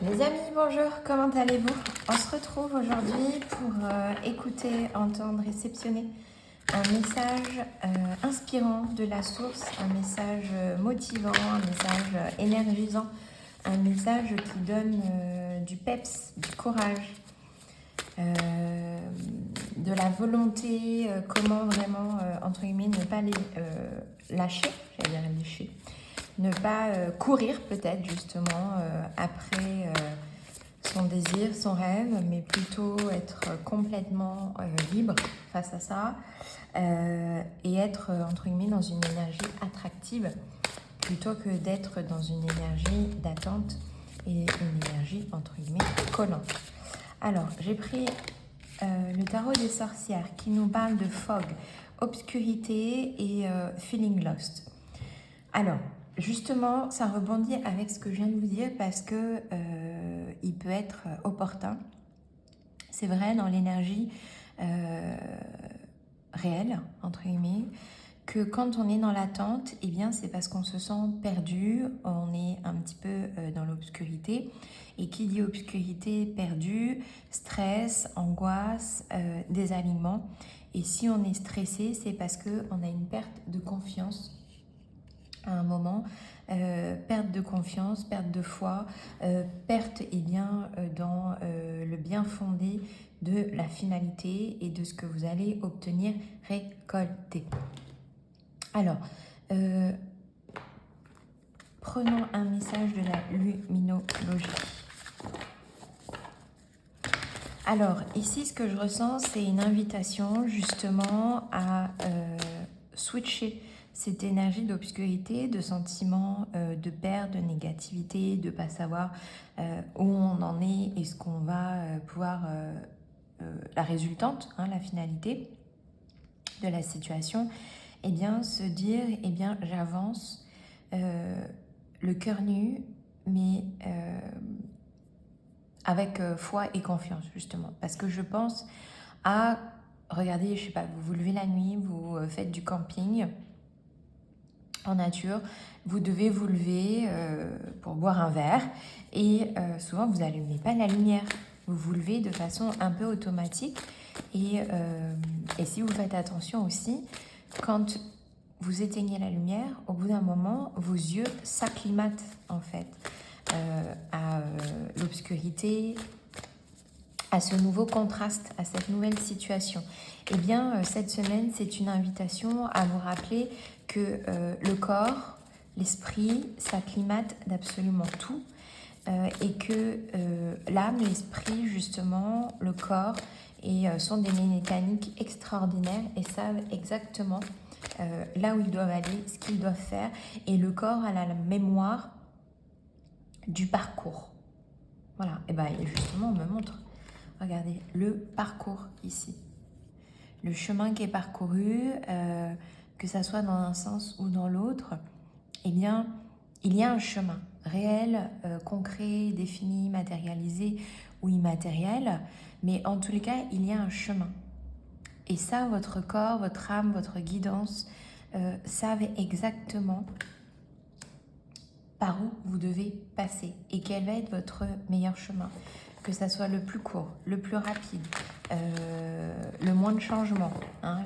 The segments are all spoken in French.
Les amis, bonjour, comment allez-vous? On se retrouve aujourd'hui pour écouter, entendre, réceptionner un message inspirant de la source, un message motivant, un message énergisant, un message qui donne du peps, du courage, de la volonté, comment vraiment, entre guillemets, ne pas les lâcher, j'allais dire lécher. Ne pas courir peut-être justement après son désir, son rêve, mais plutôt être complètement libre face à ça et être entre guillemets dans une énergie attractive plutôt que d'être dans une énergie d'attente et une énergie entre guillemets collante. Alors j'ai pris le tarot des sorcières qui nous parle de fog, obscurité et feeling lost. Alors, justement, ça rebondit avec ce que je viens de vous dire parce que il peut être opportun. C'est vrai dans l'énergie réelle, entre guillemets, que quand on est dans l'attente, eh bien, c'est parce qu'on se sent perdu, on est un petit peu dans l'obscurité. Et qui dit obscurité, perdu, stress, angoisse, désalignement. Et si on est stressé, c'est parce qu'on a une perte de confiance à un moment, perte de confiance, perte de foi, perte dans le bien fondé de la finalité et de ce que vous allez obtenir, récolter. Alors, prenons un message de la luminologie. Alors, ici, ce que je ressens, c'est une invitation justement à switcher cette énergie d'obscurité, de sentiment de perte, de négativité, de ne pas savoir où on en est et ce qu'on va pouvoir, la résultante, la finalité de la situation, eh bien se dire, eh bien j'avance, le cœur nu, mais avec foi et confiance justement, parce que je pense à, regardez, je sais pas, vous vous levez la nuit, vous faites du camping en nature, vous devez vous lever pour boire un verre et souvent vous n'allumez pas la lumière, vous vous levez de façon un peu automatique et si vous faites attention aussi, quand vous éteignez la lumière, au bout d'un moment, vos yeux s'acclimatent en fait à l'obscurité, à ce nouveau contraste, à cette nouvelle situation. Eh bien, cette semaine, c'est une invitation à vous rappeler que le corps, l'esprit s'acclimate d'absolument tout et que l'âme, l'esprit, justement, le corps sont des mécaniques extraordinaires et savent exactement là où ils doivent aller, ce qu'ils doivent faire. Et le corps a la mémoire du parcours. Voilà, et bien justement, on me montre. Regardez, le parcours ici. Le chemin qui est parcouru, que ça soit dans un sens ou dans l'autre, eh bien, il y a un chemin réel, concret, défini, matérialisé ou immatériel, mais en tous les cas, il y a un chemin. Et ça, votre corps, votre âme, votre guidance savent exactement par où vous devez passer et quel va être votre meilleur chemin. Que ça soit le plus court, le plus rapide, le moins de changements,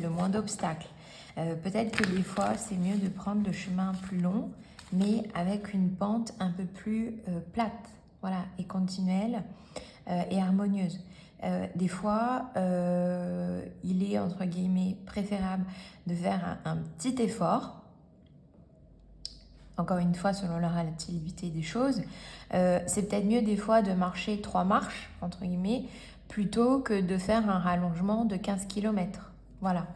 le moins d'obstacles. Peut-être que des fois, c'est mieux de prendre le chemin plus long, mais avec une pente un peu plus plate, voilà, et continuelle et harmonieuse. Des fois, il est, entre guillemets, préférable de faire un petit effort, encore une fois, selon la relativité des choses, c'est peut-être mieux des fois de marcher 3 marches, entre guillemets, plutôt que de faire un rallongement de 15 km. Voilà.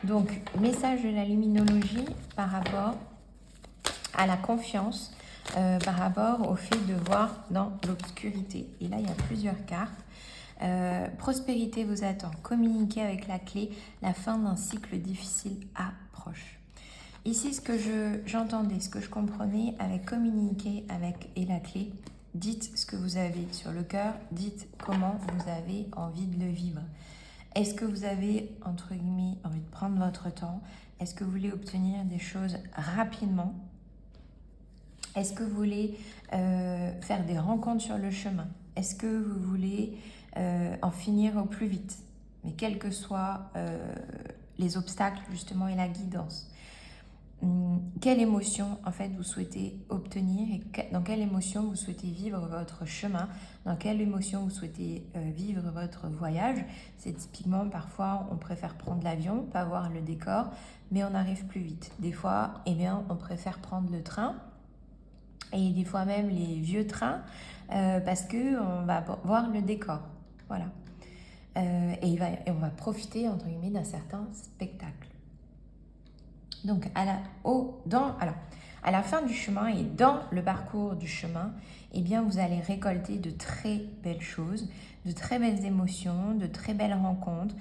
Donc, message de la luminologie par rapport à la confiance, par rapport au fait de voir dans l'obscurité. Et là, il y a plusieurs cartes. Prospérité vous attend. Communiquer avec la clé. La fin d'un cycle difficile approche. Ici, ce que j'entendais, ce que je comprenais avec communiquer avec et la clé, dites ce que vous avez sur le cœur, dites comment vous avez envie de le vivre. Est-ce que vous avez, entre guillemets, envie de prendre votre temps? Est-ce que vous voulez obtenir des choses rapidement? Est-ce que vous voulez faire faire des rencontres sur le chemin? Est-ce que vous voulez en finir au plus vite? Mais quels que soient les obstacles justement et la guidance. Quelle émotion en fait vous souhaitez obtenir et dans quelle émotion vous souhaitez vivre votre chemin, dans quelle émotion vous souhaitez vivre votre voyage. C'est typiquement parfois on préfère prendre l'avion, pas voir le décor, mais on arrive plus vite. Des fois, eh bien, on préfère prendre le train et des fois même les vieux trains parce qu'on va voir le décor. Voilà. Et on va profiter entre guillemets d'un certain spectacle. Donc, à la fin du chemin et dans le parcours du chemin, eh bien, vous allez récolter de très belles choses, de très belles émotions, de très belles rencontres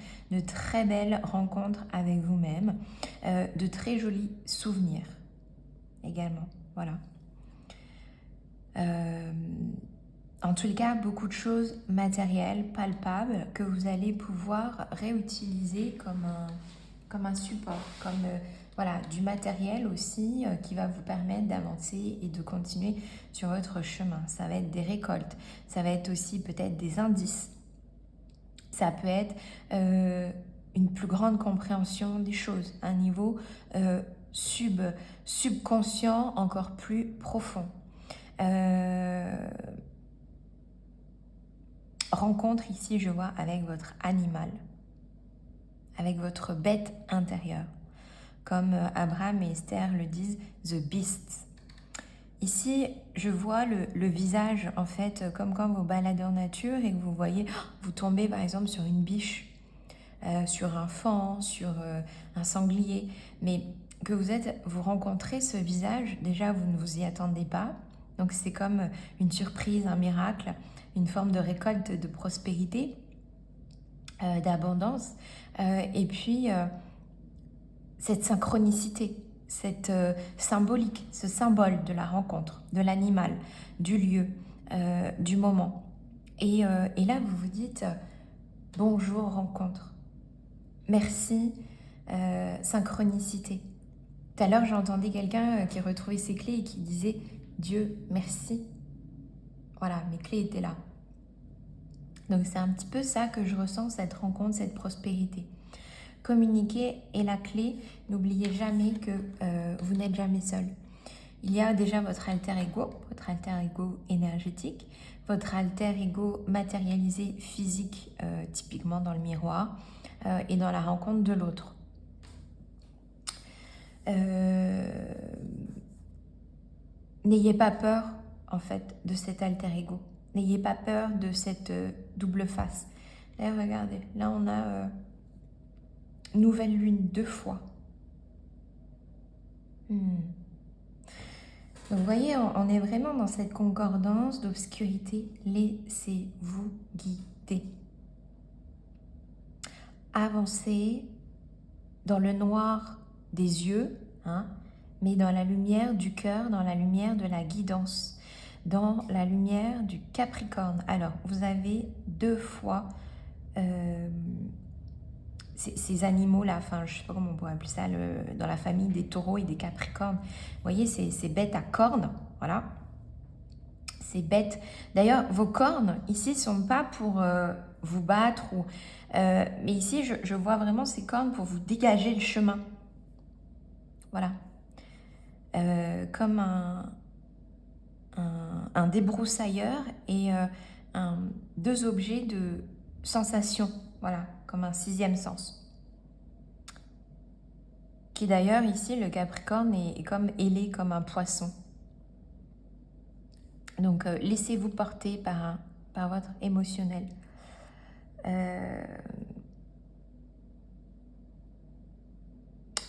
avec vous-même, de très jolis souvenirs également. Voilà. En tout cas, beaucoup de choses matérielles, palpables, que vous allez pouvoir réutiliser comme un support, voilà, du matériel aussi qui va vous permettre d'avancer et de continuer sur votre chemin. Ça va être des récoltes, ça va être aussi peut-être des indices. Ça peut être une plus grande compréhension des choses, un niveau subconscient encore plus profond. Rencontre ici, je vois, avec votre animal, avec votre bête intérieure. Comme Abraham et Esther le disent, the beast. Ici, je vois le visage, en fait, comme quand vous baladez en nature et que vous voyez, vous tombez par exemple sur une biche, sur un faon, sur un sanglier, mais que vous rencontrez ce visage, déjà vous ne vous y attendez pas, donc c'est comme une surprise, un miracle, une forme de récolte de prospérité, d'abondance, et puis cette synchronicité, cette symbolique, ce symbole de la rencontre, de l'animal, du lieu, du moment. Et là, vous vous dites bonjour rencontre, merci synchronicité. Tout à l'heure, j'entendais quelqu'un qui retrouvait ses clés et qui disait Dieu, merci. Voilà, mes clés étaient là. Donc c'est un petit peu ça que je ressens, cette rencontre, cette prospérité. Communiquer est la clé. N'oubliez jamais que vous n'êtes jamais seul. Il y a déjà votre alter ego énergétique, votre alter ego matérialisé physique, typiquement dans le miroir, et dans la rencontre de l'autre. N'ayez pas peur, en fait, de cet alter ego. N'ayez pas peur de cette double face. Là, regardez, là on a nouvelle lune 2 fois. Donc vous voyez, on est vraiment dans cette concordance d'obscurité. Laissez-vous guider. Avancez dans le noir des yeux, mais dans la lumière du cœur, dans la lumière de la guidance, dans la lumière du Capricorne. Alors, vous avez 2 fois ces animaux-là, enfin, je ne sais pas comment on pourrait appeler ça, dans la famille des taureaux et des capricornes. Vous voyez, ces bêtes à cornes, voilà. Ces bêtes. D'ailleurs, vos cornes, ici, ne sont pas pour vous battre, mais ici, je vois vraiment ces cornes pour vous dégager le chemin. Voilà. Comme un débroussailleur et 2 objets de sensation, voilà, comme un 6e sens. Qui d'ailleurs, ici, le Capricorne est comme ailé, comme un poisson. Donc, laissez-vous porter par votre émotionnel.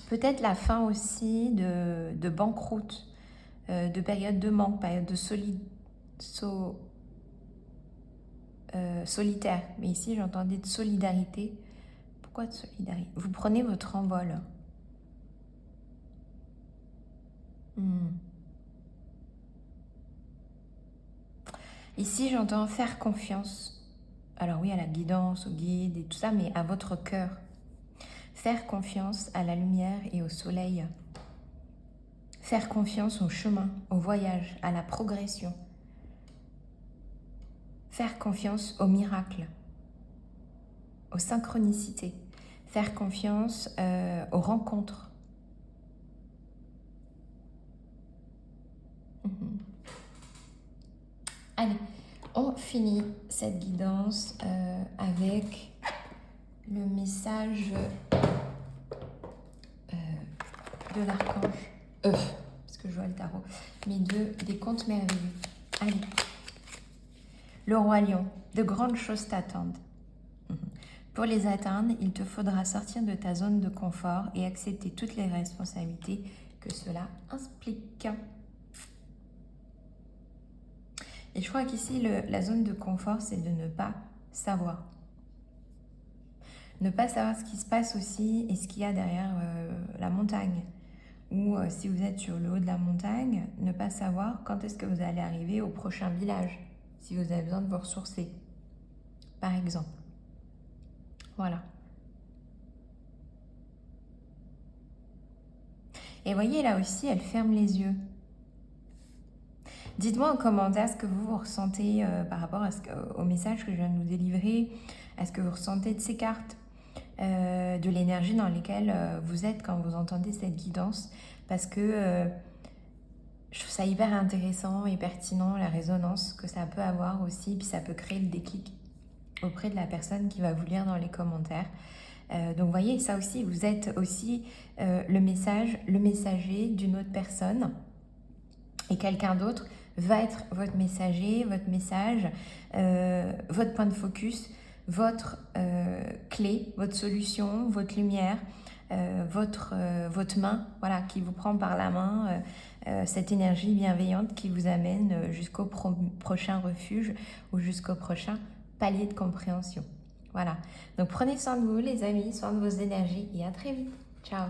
Peut-être la fin aussi de banqueroute, de période de manque, période de solitaire. Mais ici, j'entendais de solidarité. Pourquoi de solidarité? Vous prenez votre envol. Ici, j'entends faire confiance. Alors oui, à la guidance, au guide et tout ça, mais à votre cœur. Faire confiance à la lumière et au soleil. Faire confiance au chemin, au voyage, à la progression. faire confiance au miracle, aux synchronicités, faire confiance aux rencontres. Allez, on finit cette guidance avec le message de l'archange, parce que je vois le tarot, mais des contes merveilleux. Allez, le roi lion, de grandes choses t'attendent. Pour les atteindre, il te faudra sortir de ta zone de confort et accepter toutes les responsabilités que cela implique. Et je crois qu'ici, la zone de confort, c'est de ne pas savoir. Ne pas savoir ce qui se passe aussi et ce qu'il y a derrière la montagne. Ou si vous êtes sur le haut de la montagne, ne pas savoir quand est-ce que vous allez arriver au prochain village, si vous avez besoin de vous ressourcer, par exemple. Voilà. Et voyez, là aussi, elle ferme les yeux. Dites-moi en commentaire ce que vous ressentez par rapport au message que je viens de vous délivrer. Est-ce que vous ressentez de ces cartes, de l'énergie dans lesquelles vous êtes quand vous entendez cette guidance? Parce que je trouve ça hyper intéressant et pertinent, la résonance que ça peut avoir aussi. Puis ça peut créer le déclic auprès de la personne qui va vous lire dans les commentaires. Donc voyez, ça aussi, vous êtes aussi le messager d'une autre personne. Et quelqu'un d'autre va être votre messager, votre message, votre point de focus, votre clé, votre solution, votre lumière, votre main, voilà, qui vous prend par la main, cette énergie bienveillante qui vous amène jusqu'au prochain refuge ou jusqu'au prochain palier de compréhension. Voilà, donc prenez soin de vous les amis, soin de vos énergies et à très vite. Ciao.